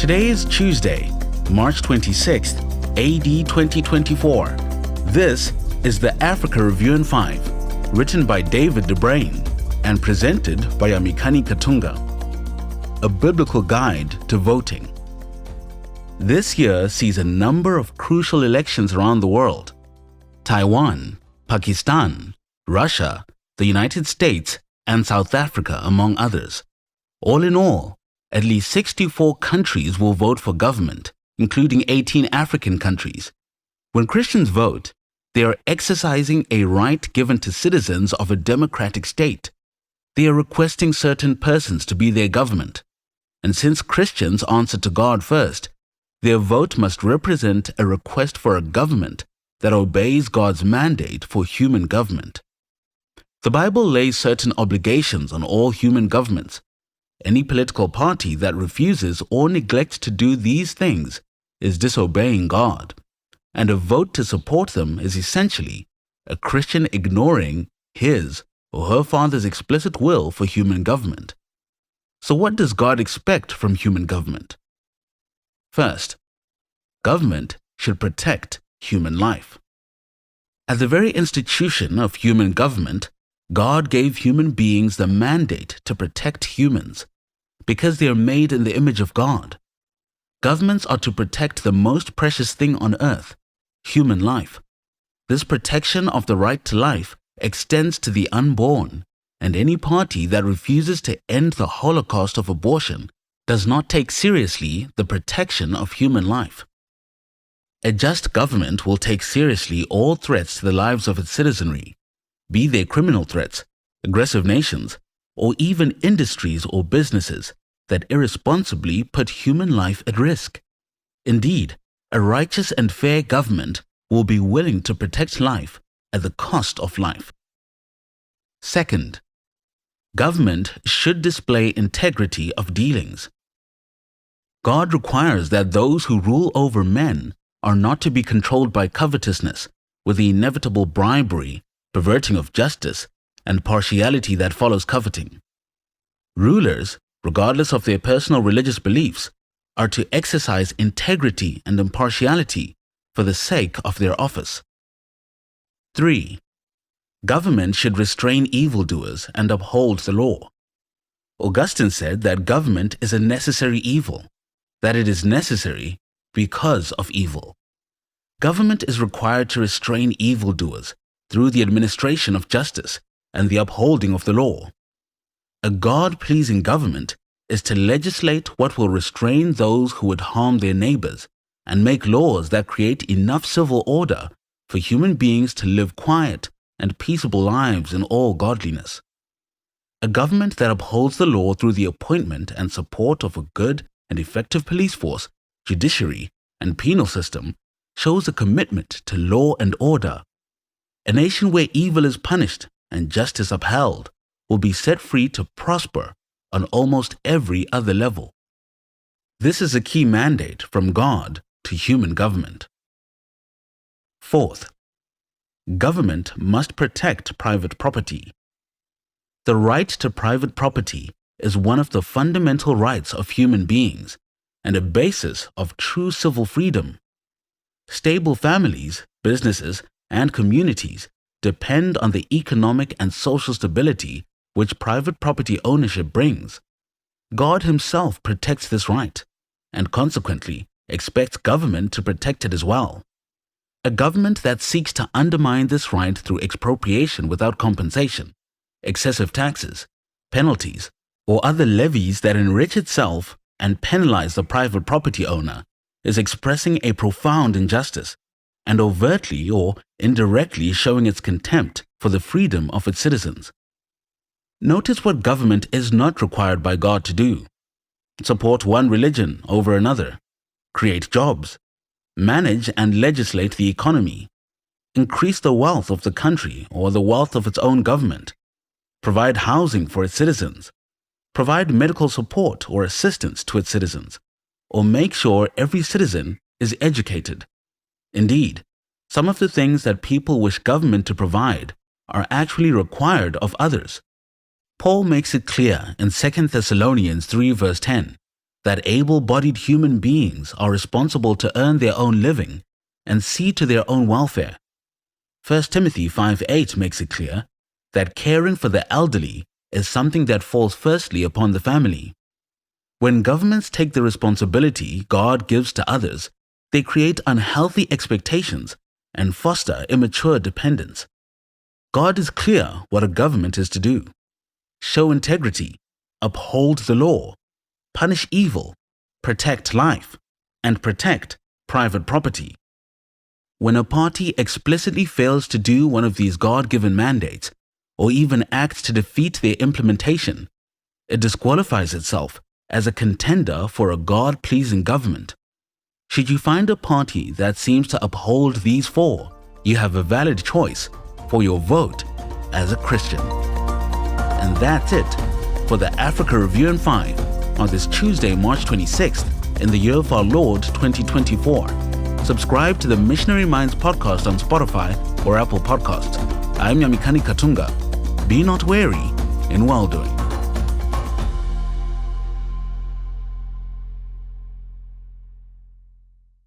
Today is Tuesday, March 26th, AD 2024. This is the Africa Review in 5, written by David DeBrain and presented by Amikani Katunga. A biblical guide to voting. This year sees a number of crucial elections around the world. Taiwan, Pakistan, Russia, the United States, and South Africa, among others. All in all, at least 64 countries will vote for government, including 18 African countries. When Christians vote, they are exercising a right given to citizens of a democratic state. They are requesting certain persons to be their government. And since Christians answer to God first, their vote must represent a request for a government that obeys God's mandate for human government. The Bible lays certain obligations on all human governments. Any political party that refuses or neglects to do these things is disobeying God, and a vote to support them is essentially a Christian ignoring his or her Father's explicit will for human government. So what does God expect from human government? First, government should protect human life. At the very institution of human government, God gave human beings the mandate to protect humans because they are made in the image of God. Governments are to protect the most precious thing on earth, human life. This protection of the right to life extends to the unborn, and any party that refuses to end the holocaust of abortion does not take seriously the protection of human life. A just government will take seriously all threats to the lives of its citizenry, be they criminal threats, aggressive nations, or even industries or businesses that irresponsibly put human life at risk. Indeed, a righteous and fair government will be willing to protect life at the cost of life. Second, government should display integrity of dealings. God requires that those who rule over men are not to be controlled by covetousness, with the inevitable bribery, perverting of justice, and partiality that follows coveting. Rulers, regardless of their personal religious beliefs, are to exercise integrity and impartiality for the sake of their office. 3. Government should restrain evildoers and uphold the law. Augustine said that government is a necessary evil, that it is necessary because of evil. Government is required to restrain evildoers through the administration of justice and the upholding of the law. A God-pleasing government is to legislate what will restrain those who would harm their neighbors and make laws that create enough civil order for human beings to live quiet and peaceable lives in all godliness. A government that upholds the law through the appointment and support of a good and effective police force, judiciary, and penal system shows a commitment to law and order. A nation where evil is punished and justice upheld will be set free to prosper on almost every other level. This is a key mandate from God to human government. Fourth, government must protect private property. The right to private property is one of the fundamental rights of human beings and a basis of true civil freedom. Stable families, businesses, and communities depend on the economic and social stability which private property ownership brings. God Himself protects this right, and consequently expects government to protect it as well. A government that seeks to undermine this right through expropriation without compensation, excessive taxes, penalties, or other levies that enrich itself and penalize the private property owner is expressing a profound injustice and overtly or indirectly showing its contempt for the freedom of its citizens. Notice what government is not required by God to do: support one religion over another, create jobs, manage and legislate the economy, increase the wealth of the country or the wealth of its own government, provide housing for its citizens, provide medical support or assistance to its citizens, or make sure every citizen is educated. Indeed, some of the things that people wish government to provide are actually required of others. Paul makes it clear in 2 Thessalonians 3 verse 10 that able-bodied human beings are responsible to earn their own living and see to their own welfare. 1 Timothy 5:8 makes it clear that caring for the elderly is something that falls firstly upon the family. When governments take the responsibility God gives to others, they create unhealthy expectations and foster immature dependence. God is clear what a government is to do: show integrity, uphold the law, punish evil, protect life, and protect private property. When a party explicitly fails to do one of these God-given mandates, or even acts to defeat their implementation, it disqualifies itself as a contender for a God-pleasing government. Should you find a party that seems to uphold these four, you have a valid choice for your vote as a Christian. And that's it for the Africa Review in 5 on this Tuesday, March 26th, in the year of our Lord 2024. Subscribe to the Missionary Minds podcast on Spotify or Apple Podcasts. I'm Yamikani Katunga. Be not weary in well-doing.